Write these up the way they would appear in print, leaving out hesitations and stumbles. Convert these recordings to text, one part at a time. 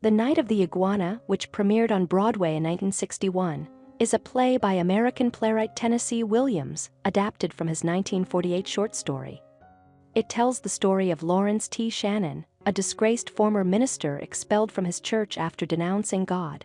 The Night of the Iguana, which premiered on Broadway in 1961, is a play by American playwright Tennessee Williams, adapted from his 1948 short story. It tells the story of Lawrence T. Shannon, a disgraced former minister expelled from his church after denouncing God.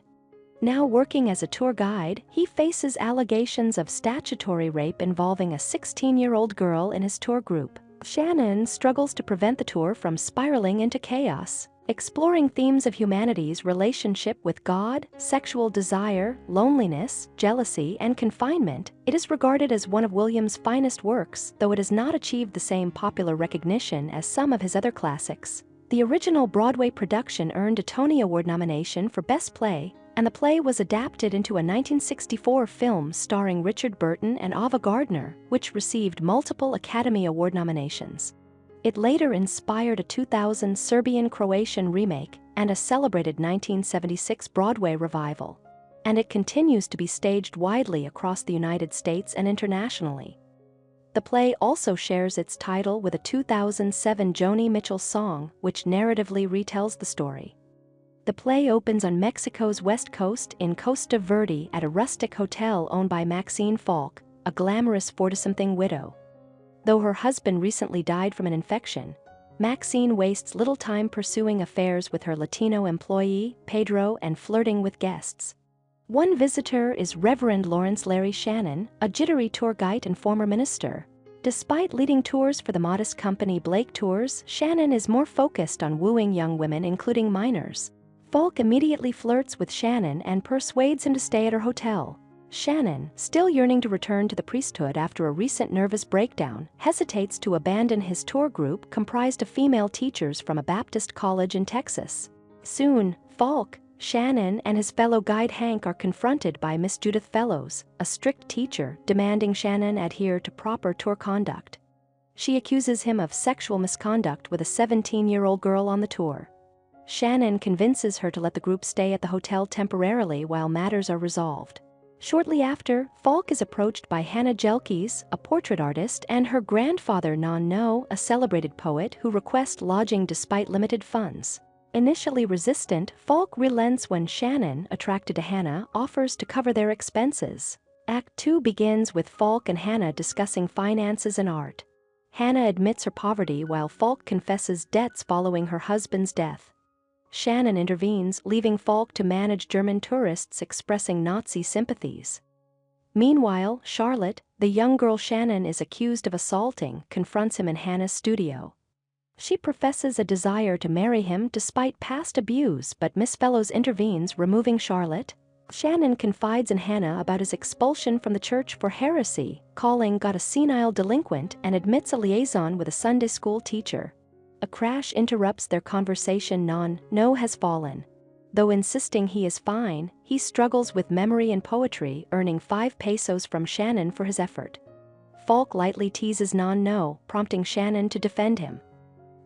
Now working as a tour guide, he faces allegations of statutory rape involving a 16-year-old girl in his tour group. Shannon struggles to prevent the tour from spiraling into chaos. Exploring themes of humanity's relationship with God, sexual desire, loneliness, jealousy, and confinement, it is regarded as one of Williams' finest works, though it has not achieved the same popular recognition as some of his other classics. The original Broadway production earned a Tony Award nomination for Best Play, and the play was adapted into a 1964 film starring Richard Burton and Ava Gardner, which received multiple Academy Award nominations. It later inspired a 2000 Serbian-Croatian remake and a celebrated 1976 Broadway revival. And it continues to be staged widely across the United States and internationally. The play also shares its title with a 2007 Joni Mitchell song, which narratively retells the story. The play opens on Mexico's west coast in Costa Verde at a rustic hotel owned by Maxine Faulk, a glamorous 40-something widow. Though her husband recently died from an infection, Maxine wastes little time pursuing affairs with her Latino employee, Pedro, and flirting with guests. One visitor is Reverend Lawrence Larry Shannon, a jittery tour guide and former minister. Despite leading tours for the modest company Blake Tours, Shannon is more focused on wooing young women, including minors. Faulk immediately flirts with Shannon and persuades him to stay at her hotel. Shannon, still yearning to return to the priesthood after a recent nervous breakdown, hesitates to abandon his tour group comprised of female teachers from a Baptist college in Texas. Soon, Faulk, Shannon, and his fellow guide Hank are confronted by Miss Judith Fellows, a strict teacher demanding Shannon adhere to proper tour conduct. She accuses him of sexual misconduct with a 17-year-old girl on the tour. Shannon convinces her to let the group stay at the hotel temporarily while matters are resolved. Shortly after, Faulk is approached by Hannah Jelkes, a portrait artist, and her grandfather Nonno, a celebrated poet who requests lodging despite limited funds. Initially resistant, Faulk relents when Shannon, attracted to Hannah, offers to cover their expenses. Act 2 begins with Faulk and Hannah discussing finances and art. Hannah admits her poverty while Faulk confesses debts following her husband's death. Shannon intervenes, leaving Faulk to manage German tourists expressing Nazi sympathies. Meanwhile, Charlotte, the young girl Shannon is accused of assaulting, confronts him in Hannah's studio. She professes a desire to marry him despite past abuse, but Miss Fellows intervenes, removing Charlotte. Shannon confides in Hannah about his expulsion from the church for heresy, calling God a senile delinquent, and admits a liaison with a Sunday school teacher. A crash interrupts their conversation. Nonno has fallen. Though insisting he is fine, he struggles with memory and poetry, earning 5 pesos from Shannon for his effort. Faulk lightly teases Nonno, prompting Shannon to defend him.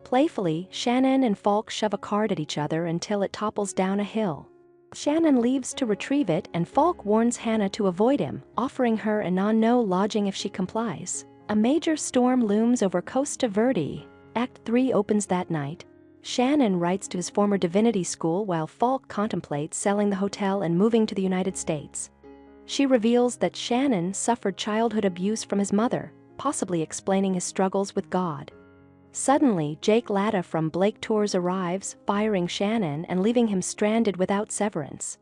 Playfully, Shannon and Faulk shove a card at each other until it topples down a hill. Shannon leaves to retrieve it, and Faulk warns Hannah to avoid him, offering her and Nonno lodging if she complies. A major storm looms over Costa Verde. Act 3 opens that night. Shannon writes to his former divinity school while Faulk contemplates selling the hotel and moving to the United States. She reveals that Shannon suffered childhood abuse from his mother, possibly explaining his struggles with God. Suddenly, Jake Latta from Blake Tours arrives, firing Shannon and leaving him stranded without severance.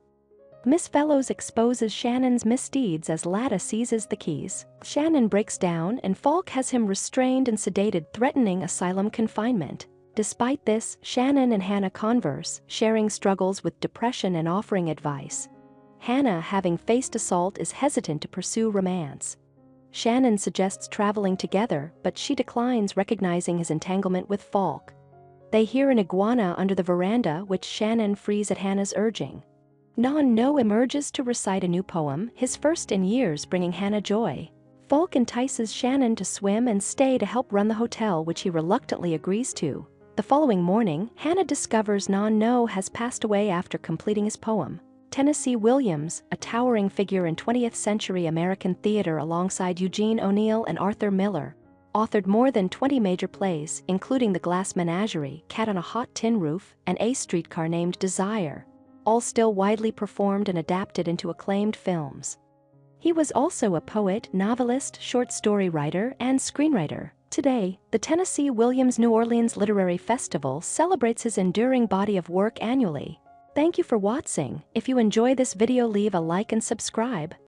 Miss Fellows exposes Shannon's misdeeds as Latta seizes the keys. Shannon breaks down and Faulk has him restrained and sedated, threatening asylum confinement. Despite this, Shannon and Hannah converse, sharing struggles with depression and offering advice. Hannah, having faced assault, is hesitant to pursue romance. Shannon suggests traveling together, but she declines, recognizing his entanglement with Faulk. They hear an iguana under the veranda, which Shannon frees at Hannah's urging. Nonno emerges to recite a new poem, his first in years, bringing Hannah joy. Faulk entices Shannon to swim and stay to help run the hotel, which he reluctantly agrees to. The following morning, Hannah discovers Nonno has passed away after completing his poem. Tennessee Williams, a towering figure in 20th century American theater alongside Eugene O'Neill and Arthur Miller, authored more than 20 major plays, including The Glass Menagerie, Cat on a Hot Tin Roof, and A Streetcar Named Desire, all still widely performed and adapted into acclaimed films. He was also a poet, novelist, short story writer, and screenwriter. Today, the Tennessee Williams New Orleans Literary Festival celebrates his enduring body of work annually. Thank you for watching. If you enjoy this video, leave a like and subscribe.